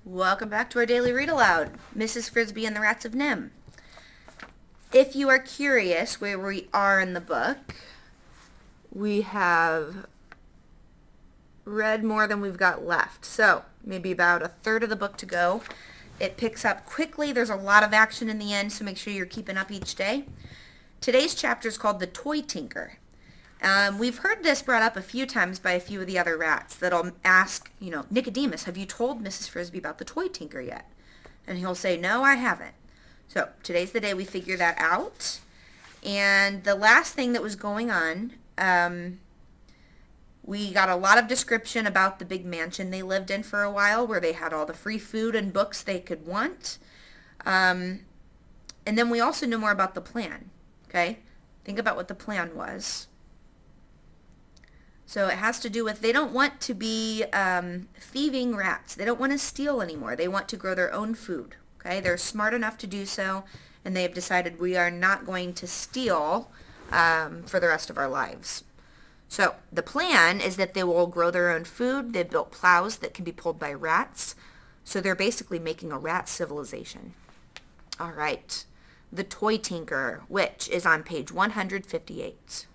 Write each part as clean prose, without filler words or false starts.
Welcome back to our daily read aloud, Mrs. Frisby and the Rats of NIMH. If you are curious where we are in the book, we have read more than we've got left. So maybe about a third of the book to go. It picks up quickly. There's a lot of action in the end, so make sure you're keeping up each day. Today's chapter is called The Toy Tinker. We've heard this brought up a few times by a few of the other rats that'll ask, Nicodemus, have you told Mrs. Frisby about the toy tinker yet? And he'll say, no, I haven't. So today's the day we figure that out. And the last thing that was going on, we got a lot of description about the big mansion they lived in for a while, where they had all the free food and books they could want. And then we also know more about the plan, okay? Think about what the plan was. So it has to do with, they don't want to be thieving rats. They don't want to steal anymore. They want to grow their own food. Okay, they're smart enough to do so, and they have decided we are not going to steal for the rest of our lives. So the plan is that they will grow their own food. They've built plows that can be pulled by rats. So they're basically making a rat civilization. All right, the Toy Tinker, which is on page 158.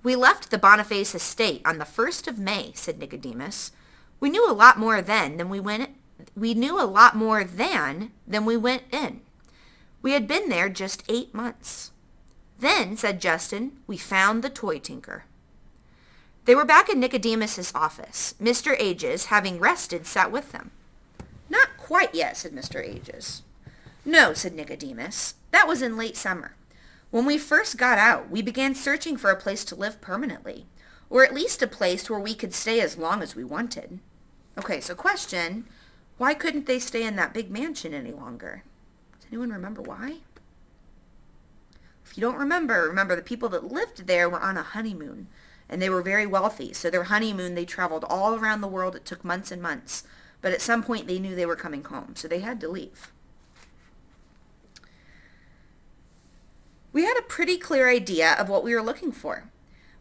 We left the Boniface estate on the 1st of May, said Nicodemus. We knew a lot more then than we went in. We had been there just 8 months. Then, said Justin, we found the Toy Tinker. They were back in Nicodemus's office. Mr. Ages, having rested, sat with them. Not quite yet, said Mr. Ages. No, said Nicodemus. That was in late summer. When we first got out, we began searching for a place to live permanently, or at least a place where we could stay as long as we wanted. Okay, so question, why couldn't they stay in that big mansion any longer? Does anyone remember why? If you don't remember the people that lived there were on a honeymoon, and they were very wealthy. So their honeymoon, they traveled all around the world. It took months and months. But at some point, they knew they were coming home, so they had to leave. We had a pretty clear idea of what we were looking for.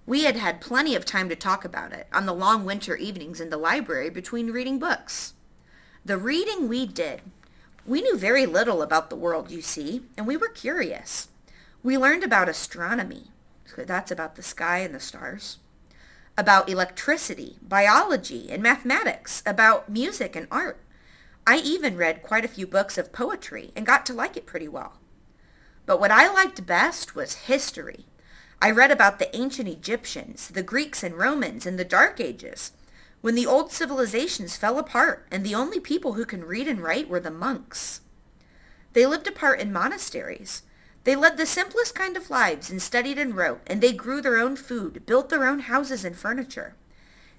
We had had plenty of time to talk about it on the long winter evenings in the library between reading books. The reading we did, we knew very little about the world, you see, and we were curious. We learned about astronomy, so that's about the sky and the stars, about electricity, biology, and mathematics, about music and art. I even read quite a few books of poetry and got to like it pretty well. But what I liked best was history. I read about the ancient Egyptians, the Greeks and Romans, and the Dark Ages, when the old civilizations fell apart and the only people who can read and write were the monks. They lived apart in monasteries. They led the simplest kind of lives and studied and wrote, and they grew their own food, built their own houses and furniture.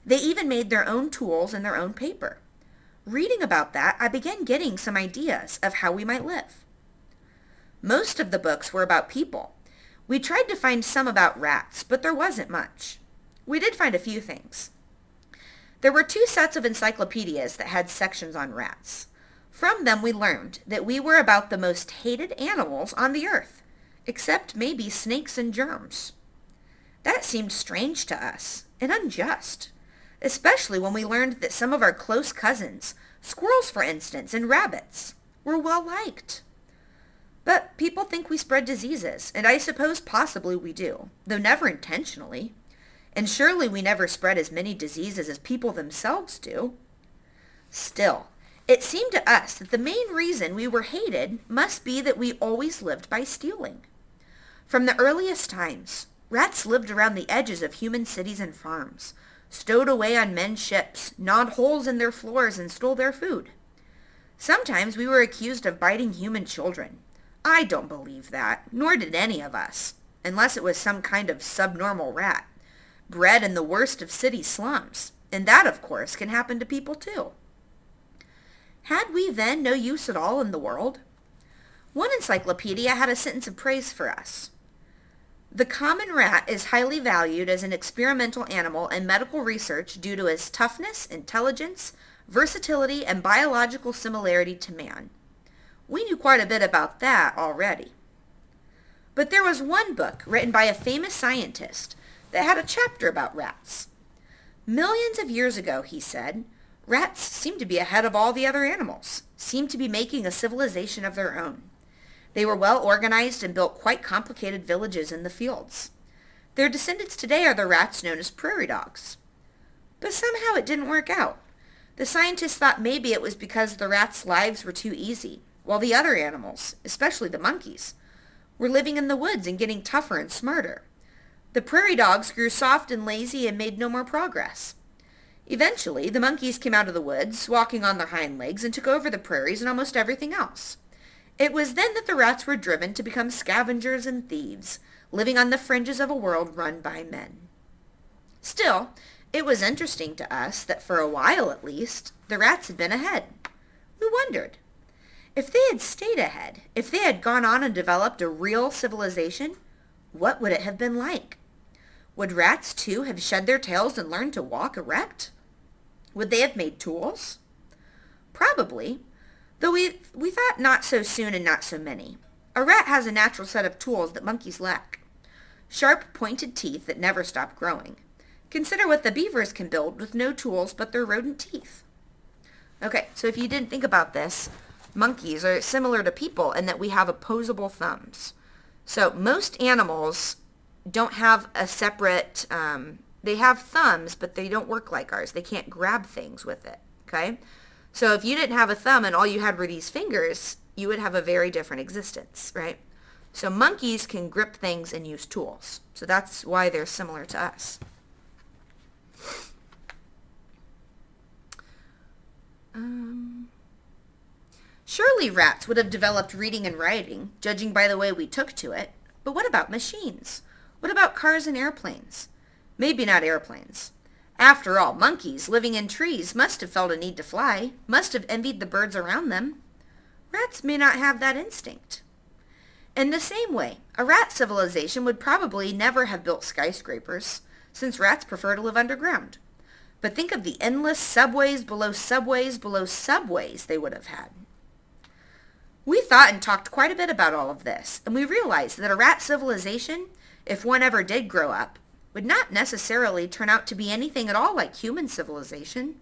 They even made their own tools and their own paper. Reading about that, I began getting some ideas of how we might live. Most of the books were about people. We tried to find some about rats, but there wasn't much. We did find a few things. There were 2 sets of encyclopedias that had sections on rats. From them we learned that we were about the most hated animals on the earth, except maybe snakes and germs. That seemed strange to us and unjust, especially when we learned that some of our close cousins, squirrels for instance, and rabbits, were well liked. But people think we spread diseases, and I suppose possibly we do, though never intentionally. And surely we never spread as many diseases as people themselves do. Still, it seemed to us that the main reason we were hated must be that we always lived by stealing. From the earliest times, rats lived around the edges of human cities and farms, stowed away on men's ships, gnawed holes in their floors, and stole their food. Sometimes we were accused of biting human children. I don't believe that, nor did any of us, unless it was some kind of subnormal rat, bred in the worst of city slums, and that, of course, can happen to people too. Had we then no use at all in the world? One encyclopedia had a sentence of praise for us. The common rat is highly valued as an experimental animal in medical research due to his toughness, intelligence, versatility, and biological similarity to man. We knew quite a bit about that already. But there was one book written by a famous scientist that had a chapter about rats. Millions of years ago, he said, Rats seemed to be ahead of all the other animals, seemed to be making a civilization of their own. They were well organized and built quite complicated villages in the fields. Their descendants today are the rats known as prairie dogs. But somehow it didn't work out. The scientists thought maybe it was because the rats' lives were too easy, while the other animals, especially the monkeys, were living in the woods and getting tougher and smarter. The prairie dogs grew soft and lazy and made no more progress. Eventually, the monkeys came out of the woods, walking on their hind legs, and took over the prairies and almost everything else. It was then that the rats were driven to become scavengers and thieves, living on the fringes of a world run by men. Still, it was interesting to us that for a while at least, the rats had been ahead. We wondered, if they had stayed ahead, if they had gone on and developed a real civilization, what would it have been like? Would rats too have shed their tails and learned to walk erect? Would they have made tools? Probably, though we thought not so soon and not so many. A rat has a natural set of tools that monkeys lack. Sharp, pointed teeth that never stop growing. Consider what the beavers can build with no tools but their rodent teeth. Okay, so if you didn't think about this, monkeys are similar to people in that we have opposable thumbs. So most animals don't have a separate, they have thumbs, but they don't work like ours. They can't grab things with it, okay? So if you didn't have a thumb and all you had were these fingers, you would have a very different existence, right? So monkeys can grip things and use tools. So that's why they're similar to us. Surely rats would have developed reading and writing, judging by the way we took to it. But what about machines? What about cars and airplanes? Maybe not airplanes. After all, monkeys living in trees must have felt a need to fly, must have envied the birds around them. Rats may not have that instinct. In the same way, a rat civilization would probably never have built skyscrapers, since rats prefer to live underground. But think of the endless subways below subways below subways they would have had. We thought and talked quite a bit about all of this, and we realized that a rat civilization, if one ever did grow up, would not necessarily turn out to be anything at all like human civilization.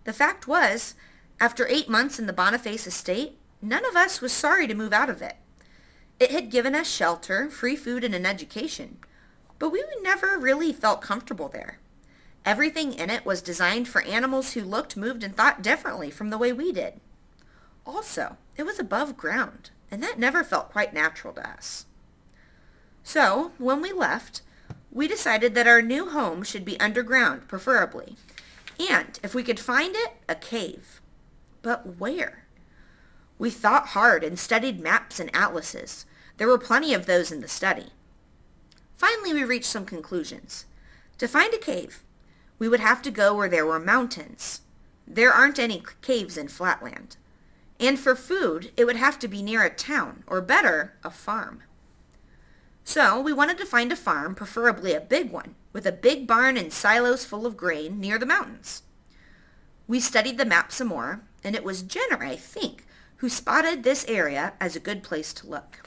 The fact was, after 8 months in the Boniface estate, none of us was sorry to move out of it. It had given us shelter, free food, and an education, but we never really felt comfortable there. Everything in it was designed for animals who looked, moved, and thought differently from the way we did. Also, it was above ground, and that never felt quite natural to us. So, when we left, we decided that our new home should be underground, preferably, and, if we could find it, a cave. But where? We thought hard and studied maps and atlases. There were plenty of those in the study. Finally, we reached some conclusions. To find a cave, we would have to go where there were mountains. There aren't any caves in flatland. And for food, it would have to be near a town, or better, a farm. So we wanted to find a farm, preferably a big one, with a big barn and silos full of grain near the mountains. We studied the map some more, and it was Jenner, I think, who spotted this area as a good place to look.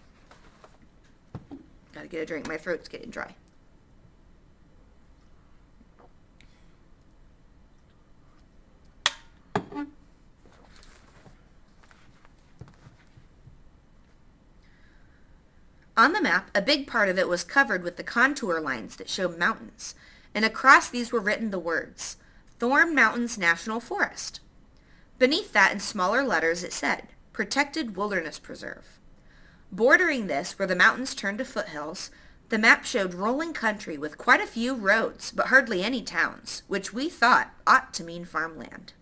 Gotta get a drink, my throat's getting dry. On the map, a big part of it was covered with the contour lines that showed mountains, and across these were written the words, Thorn Mountains National Forest. Beneath that, in smaller letters, it said, Protected Wilderness Preserve. Bordering this, where the mountains turned to foothills, the map showed rolling country with quite a few roads, but hardly any towns, which we thought ought to mean farmland.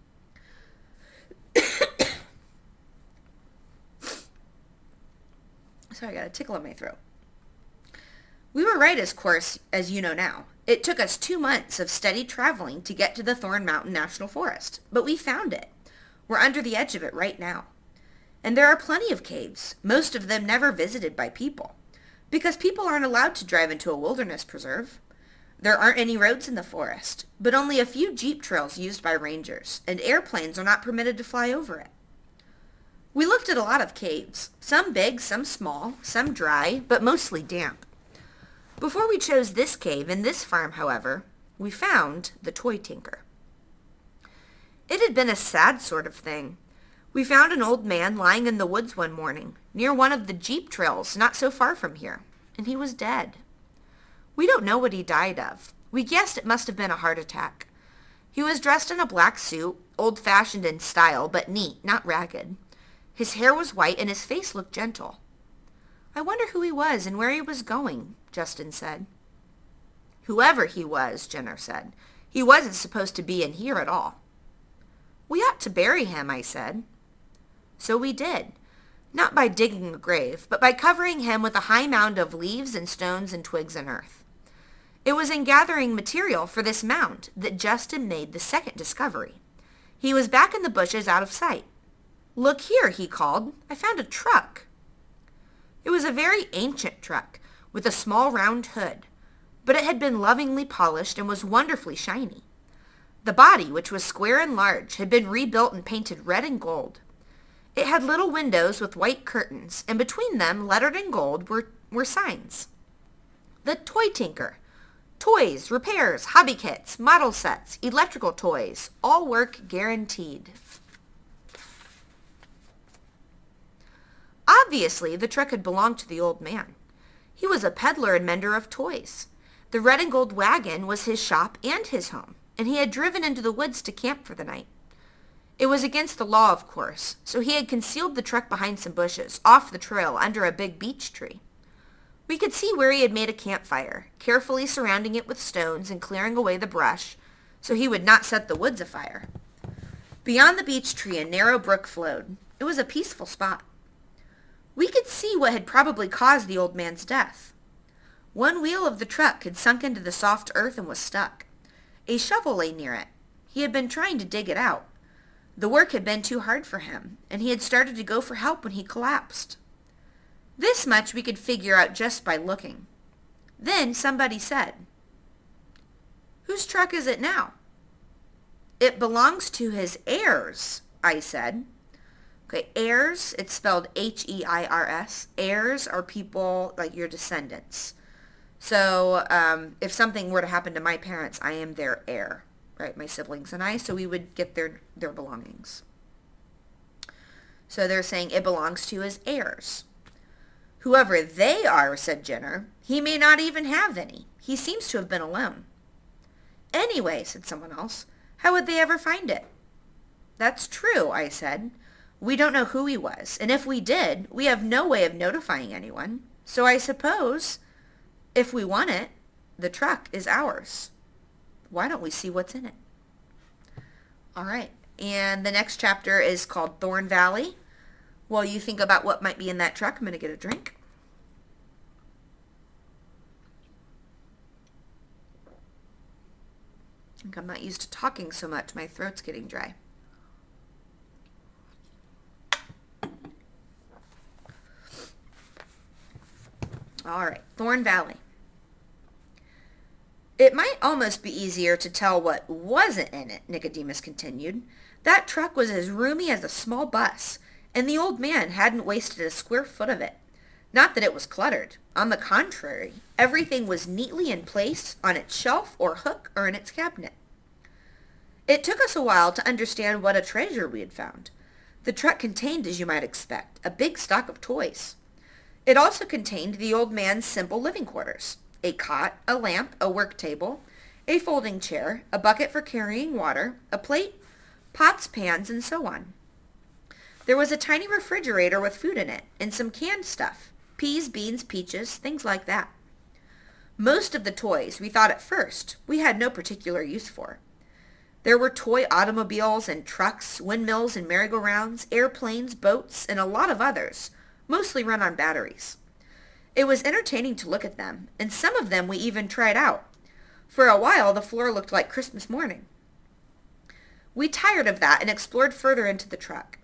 Sorry, I got a tickle in my throat. We were right, of course, as you know now. It took us 2 months of steady traveling to get to the Thorn Mountain National Forest, but we found it. We're under the edge of it right now. And there are plenty of caves, most of them never visited by people, because people aren't allowed to drive into a wilderness preserve. There aren't any roads in the forest, but only a few jeep trails used by rangers, and airplanes are not permitted to fly over it. We looked at a lot of caves, some big, some small, some dry, but mostly damp. Before we chose this cave and this farm, however, we found the toy tinker. had been a sad sort of thing. We found an old man lying in the woods one morning, near one of the jeep trails not so far from here, and he was dead. We don't know what he died of. We guessed it must have been a heart attack. He was dressed in a black suit, old-fashioned in style, but neat, not ragged. His hair was white and his face looked gentle. I wonder who he was and where he was going, Justin said. Whoever he was, Jenner said. He wasn't supposed to be in here at all. We ought to bury him, I said. So we did. Not by digging a grave, but by covering him with a high mound of leaves and stones and twigs and earth. It was in gathering material for this mound that Justin made the second discovery. He was back in the bushes out of sight. Look here, he called. I found a truck. It was a very ancient truck with a small round hood, but it had been lovingly polished and was wonderfully shiny. The body, which was square and large, had been rebuilt and painted red and gold. It had little windows with white curtains, and between them, lettered in gold, were signs. The Toy Tinker. Toys, repairs, hobby kits, model sets, electrical toys, all work guaranteed. Obviously, the truck had belonged to the old man. He was a peddler and mender of toys. The red and gold wagon was his shop and his home, and he had driven into the woods to camp for the night. It was against the law, of course, so he had concealed the truck behind some bushes, off the trail, under a big beech tree. We could see where he had made a campfire, carefully surrounding it with stones and clearing away the brush, so he would not set the woods afire. Beyond the beech tree a narrow brook flowed. It was a peaceful spot. We could see what had probably caused the old man's death. One wheel of the truck had sunk into the soft earth and was stuck. A shovel lay near it. He had been trying to dig it out. The work had been too hard for him, and he had started to go for help when he collapsed. This much we could figure out just by looking. Then somebody said, "Whose truck is it now?" "It belongs to his heirs," I said. Okay, heirs, it's spelled H-E-I-R-S. Heirs are people like your descendants. So if something were to happen to my parents, I am their heir, right? My siblings and I, so we would get their belongings. So they're saying it belongs to his heirs. "Whoever they are," said Jenner, "he may not even have any. He seems to have been alone." "Anyway," said someone else, "how would they ever find it?" "That's true," I said. "We don't know who he was, and if we did, we have no way of notifying anyone. So I suppose, if we want it, the truck is ours. Why don't we see what's in it?" All right, and the next chapter is called Thorn Valley. While you think about what might be in that truck, I'm going to get a drink. I think I'm not used to talking so much. My throat's getting dry. All right, Thorn Valley. "It might almost be easier to tell what wasn't in it," Nicodemus continued. "That truck was as roomy as a small bus, and the old man hadn't wasted a square foot of it. Not that it was cluttered. On the contrary, everything was neatly in place on its shelf or hook or in its cabinet. It took us a while to understand what a treasure we had found. The truck contained, as you might expect, a big stock of toys. It also contained the old man's simple living quarters, a cot, a lamp, a work table, a folding chair, a bucket for carrying water, a plate, pots, pans, and so on. There was a tiny refrigerator with food in it, and some canned stuff, peas, beans, peaches, things like that. Most of the toys we thought at first we had no particular use for. There were toy automobiles and trucks, windmills and merry-go-rounds, airplanes, boats, and a lot of others, mostly run on batteries. It was entertaining to look at them, and some of them we even tried out. For a while the floor looked like Christmas morning. We tired of that and explored further into the truck.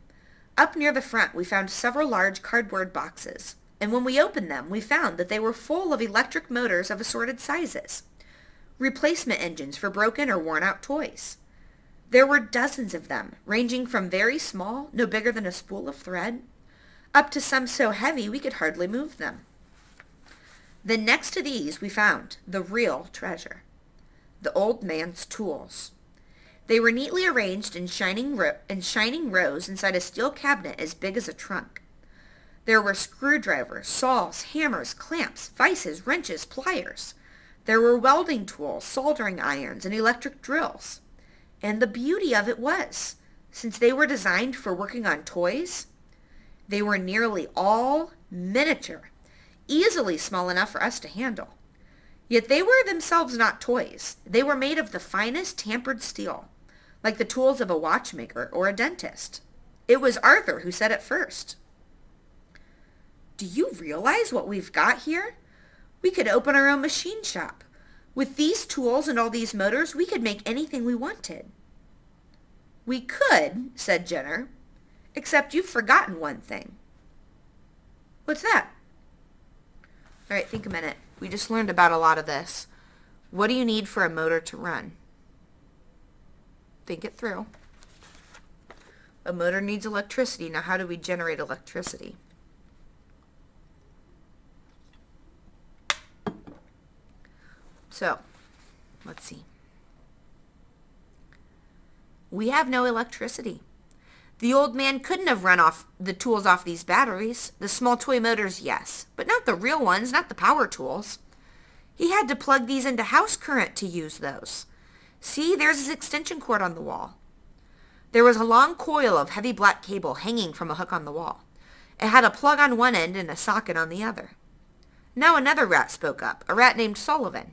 Up near the front we found several large cardboard boxes, and when we opened them we found that they were full of electric motors of assorted sizes, replacement engines for broken or worn-out toys. There were dozens of them, ranging from very small, no bigger than a spool of thread, up to some so heavy we could hardly move them. Then next to these we found the real treasure, the old man's tools. They were neatly arranged in shining rows inside a steel cabinet as big as a trunk. There were screwdrivers, saws, hammers, clamps, vices, wrenches, pliers. There were welding tools, soldering irons, and electric drills. And the beauty of it was, since they were designed for working on toys, they were nearly all miniature, easily small enough for us to handle. Yet they were themselves not toys. They were made of the finest tampered steel, like the tools of a watchmaker or a dentist. It was Arthur who said it first. Do you realize what we've got here? We could open our own machine shop. With these tools and all these motors, we could make anything we wanted. We could, said Jenner, except you've forgotten one thing. What's that? All right, think a minute. We just learned about a lot of this. What do you need for a motor to run? Think it through. A motor needs electricity. Now, how do we generate electricity? So, let's see. We have no electricity. The old man couldn't have run off the tools off these batteries. The small toy motors, yes, but not the real ones, not the power tools. He had to plug these into house current to use those. See, there's his extension cord on the wall. There was a long coil of heavy black cable hanging from a hook on the wall. It had a plug on one end and a socket on the other. Now another rat spoke up, a rat named Sullivan.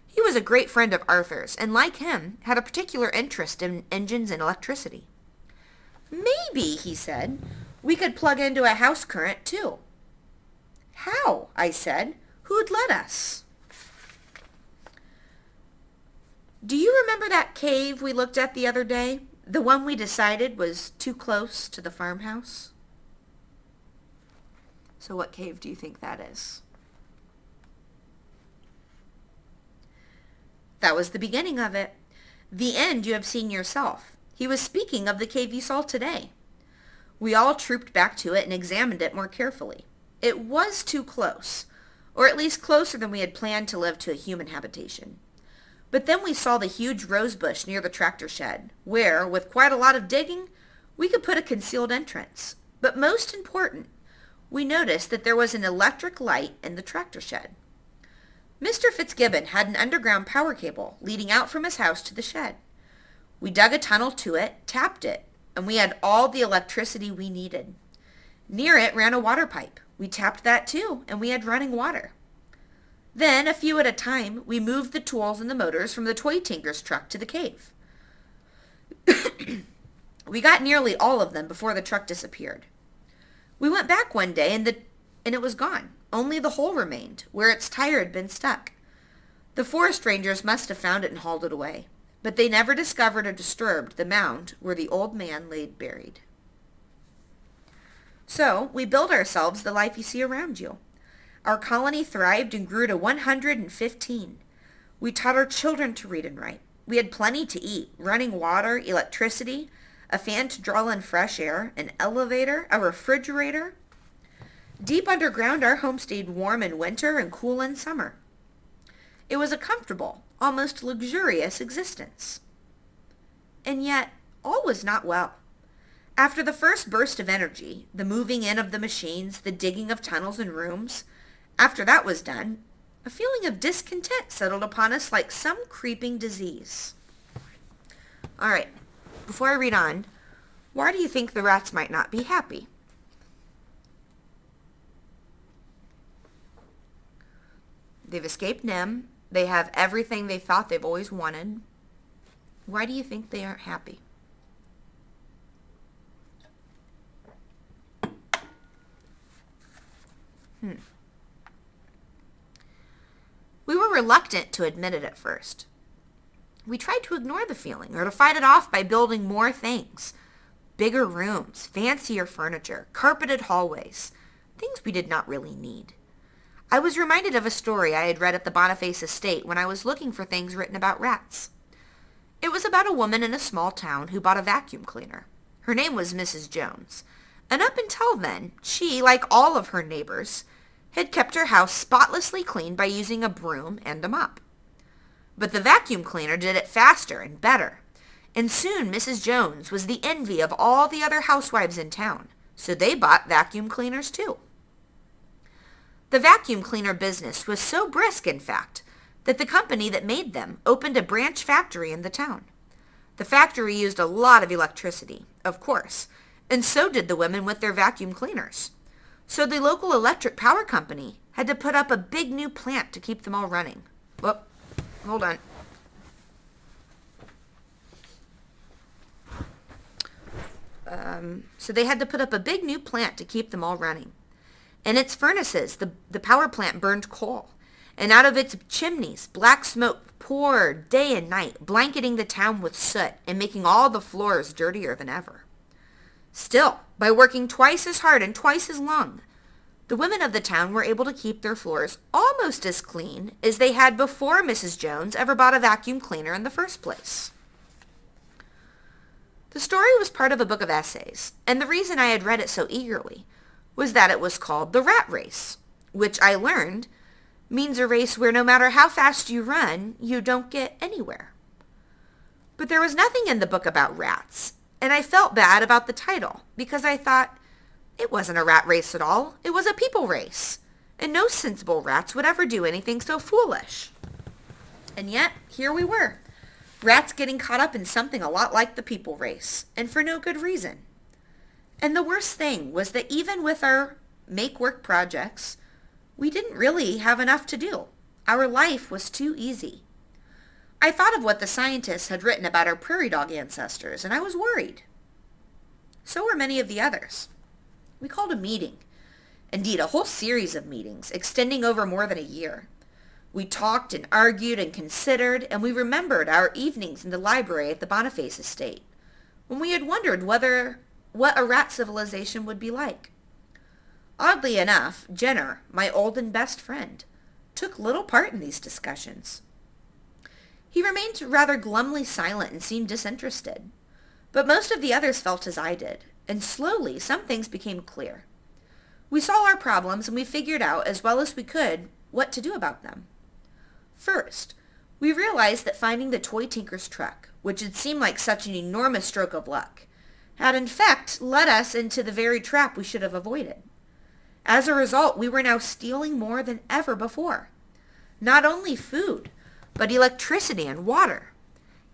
He was a great friend of Arthur's, and like him, had a particular interest in engines and electricity. Maybe, he said, we could plug into a house current, too. How? I said. Who'd let us? Do you remember that cave we looked at the other day? The one we decided was too close to the farmhouse? So what cave do you think that is? That was the beginning of it. The end you have seen yourself. He was speaking of the cave you saw today. We all trooped back to it and examined it more carefully. It was too close, or at least closer than we had planned to live to a human habitation. But then we saw the huge rose bush near the tractor shed, where, with quite a lot of digging, we could put a concealed entrance. But most important, we noticed that there was an electric light in the tractor shed. Mr. Fitzgibbon had an underground power cable leading out from his house to the shed. We dug a tunnel to it, tapped it, and we had all the electricity we needed. Near it ran a water pipe. We tapped that too, and we had running water. Then, a few at a time, we moved the tools and the motors from the toy tinker's truck to the cave. We got nearly all of them before the truck disappeared. We went back one day, and it was gone. Only the hole remained, where its tire had been stuck. The forest rangers must have found it and hauled it away, but they never discovered or disturbed the mound where the old man lay buried. So, we built ourselves the life you see around you. Our colony thrived and grew to 115. We taught our children to read and write. We had plenty to eat, running water, electricity, a fan to draw in fresh air, an elevator, a refrigerator. Deep underground, our home stayed warm in winter and cool in summer. It was a comfortable, almost luxurious existence. And yet, all was not well. After the first burst of energy, the moving in of the machines, the digging of tunnels and rooms, after that was done, a feeling of discontent settled upon us like some creeping disease. All right, before I read on, why do you think the rats might not be happy? They've escaped NIMH. They have everything they thought they've always wanted. Why do you think they aren't happy? We were reluctant to admit it at first. We tried to ignore the feeling or to fight it off by building more things. Bigger rooms, fancier furniture, carpeted hallways, things we did not really need. I was reminded of a story I had read at the Boniface estate when I was looking for things written about rats. It was about a woman in a small town who bought a vacuum cleaner. Her name was Mrs. Jones, and up until then, she, like all of her neighbors, had kept her house spotlessly clean by using a broom and a mop. But the vacuum cleaner did it faster and better. And soon Mrs. Jones was the envy of all the other housewives in town, so they bought vacuum cleaners too. The vacuum cleaner business was so brisk, in fact, that the company that made them opened a branch factory in the town. The factory used a lot of electricity, of course, and so did the women with their vacuum cleaners. So the local electric power company had to put up a big new plant to keep them all running. Whoop, hold on. So they had to put up a big new plant to keep them all running. In its furnaces, the power plant burned coal, and out of its chimneys, black smoke poured day and night, blanketing the town with soot and making all the floors dirtier than ever. Still, by working twice as hard and twice as long, the women of the town were able to keep their floors almost as clean as they had before Mrs. Jones ever bought a vacuum cleaner in the first place. The story was part of a book of essays, and the reason I had read it so eagerly was that it was called The Rat Race, which I learned means a race where no matter how fast you run, you don't get anywhere. But there was nothing in the book about rats, and I felt bad about the title because I thought it wasn't a rat race at all. It was a people race, and no sensible rats would ever do anything so foolish. And yet, here we were, rats getting caught up in something a lot like the people race, and for no good reason. And the worst thing was that even with our make-work projects, we didn't really have enough to do. Our life was too easy. I thought of what the scientists had written about our prairie dog ancestors, and I was worried. So were many of the others. We called a meeting. Indeed, a whole series of meetings, extending over more than a year. We talked and argued and considered, and we remembered our evenings in the library at the Boniface estate, when we had wondered what a rat civilization would be like. Oddly enough, Jenner, my old and best friend, took little part in these discussions. He remained rather glumly silent and seemed disinterested, but most of the others felt as I did, and slowly some things became clear. We saw our problems, and we figured out, as well as we could, what to do about them. First, we realized that finding the toy tinker's truck, which had seemed like such an enormous stroke of luck, had in fact led us into the very trap we should have avoided. As a result, we were now stealing more than ever before. Not only food, but electricity and water.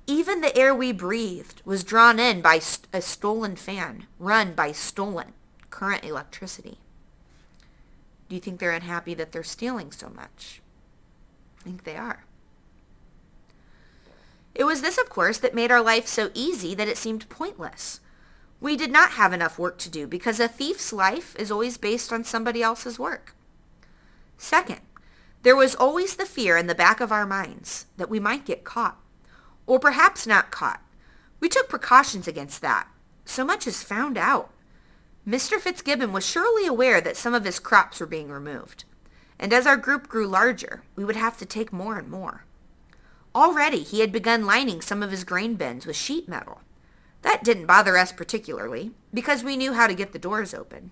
Even the air we breathed was drawn in by a stolen fan, run by stolen current electricity. Do you think they're unhappy that they're stealing so much? I think they are. It was this, of course, that made our life so easy that it seemed pointless. We did not have enough work to do because a thief's life is always based on somebody else's work. Second, there was always the fear in the back of our minds that we might get caught, or perhaps not caught. We took precautions against that. So much as found out. Mr. Fitzgibbon was surely aware that some of his crops were being removed, and as our group grew larger, we would have to take more and more. Already he had begun lining some of his grain bins with sheet metal. That didn't bother us particularly, because we knew how to get the doors open.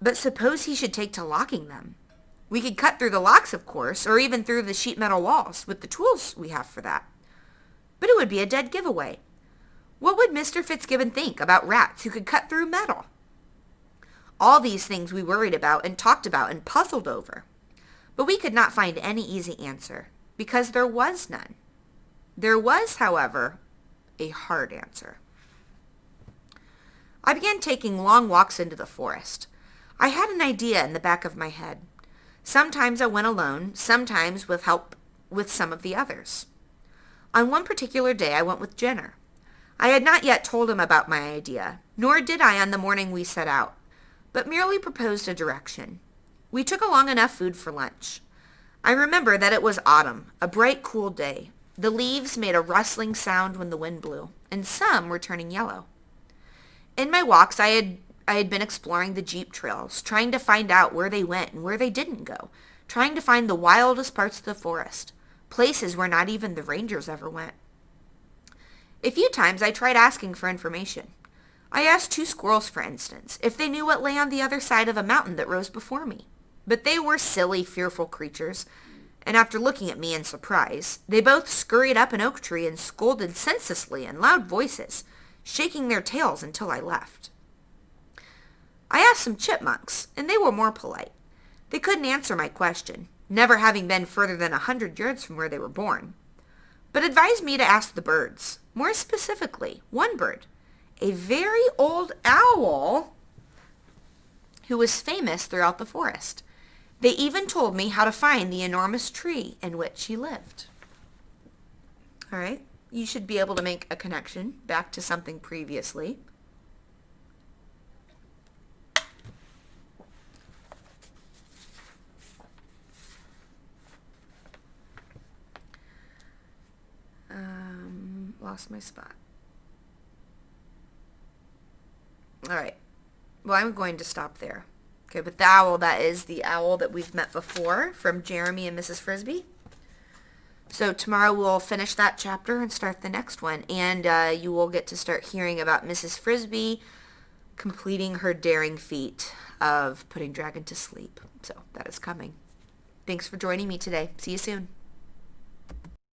But suppose he should take to locking them. We could cut through the locks, of course, or even through the sheet metal walls, with the tools we have for that. But it would be a dead giveaway. What would Mr. Fitzgibbon think about rats who could cut through metal? All these things we worried about and talked about and puzzled over. But we could not find any easy answer, because there was none. There was, however, a hard answer. I began taking long walks into the forest. I had an idea in the back of my head. Sometimes I went alone, sometimes with help with some of the others. On one particular day I went with Jenner. I had not yet told him about my idea, nor did I on the morning we set out, but merely proposed a direction. We took along enough food for lunch. I remember that it was autumn, a bright, cool day. The leaves made a rustling sound when the wind blew, and some were turning yellow. In my walks, I had been exploring the jeep trails, trying to find out where they went and where they didn't go, trying to find the wildest parts of the forest, places where not even the rangers ever went. A few times I tried asking for information. I asked 2 squirrels, for instance, if they knew what lay on the other side of a mountain that rose before me. But they were silly, fearful creatures, and after looking at me in surprise, they both scurried up an oak tree and scolded senselessly in loud voices, shaking their tails until I left. I asked some chipmunks, and they were more polite. They couldn't answer my question, never having been further than 100 yards from where they were born, but advised me to ask the birds, more specifically, one bird, a very old owl who was famous throughout the forest. They even told me how to find the enormous tree in which he lived. All right, you should be able to make a connection back to something previously. Lost my spot. All right. Well, I'm going to stop there. Okay, but the owl, that is the owl that we've met before from Jeremy and Mrs. Frisby. So tomorrow we'll finish that chapter and start the next one. And you will get to start hearing about Mrs. Frisby completing her daring feat of putting Dragon to sleep. So that is coming. Thanks for joining me today. See you soon.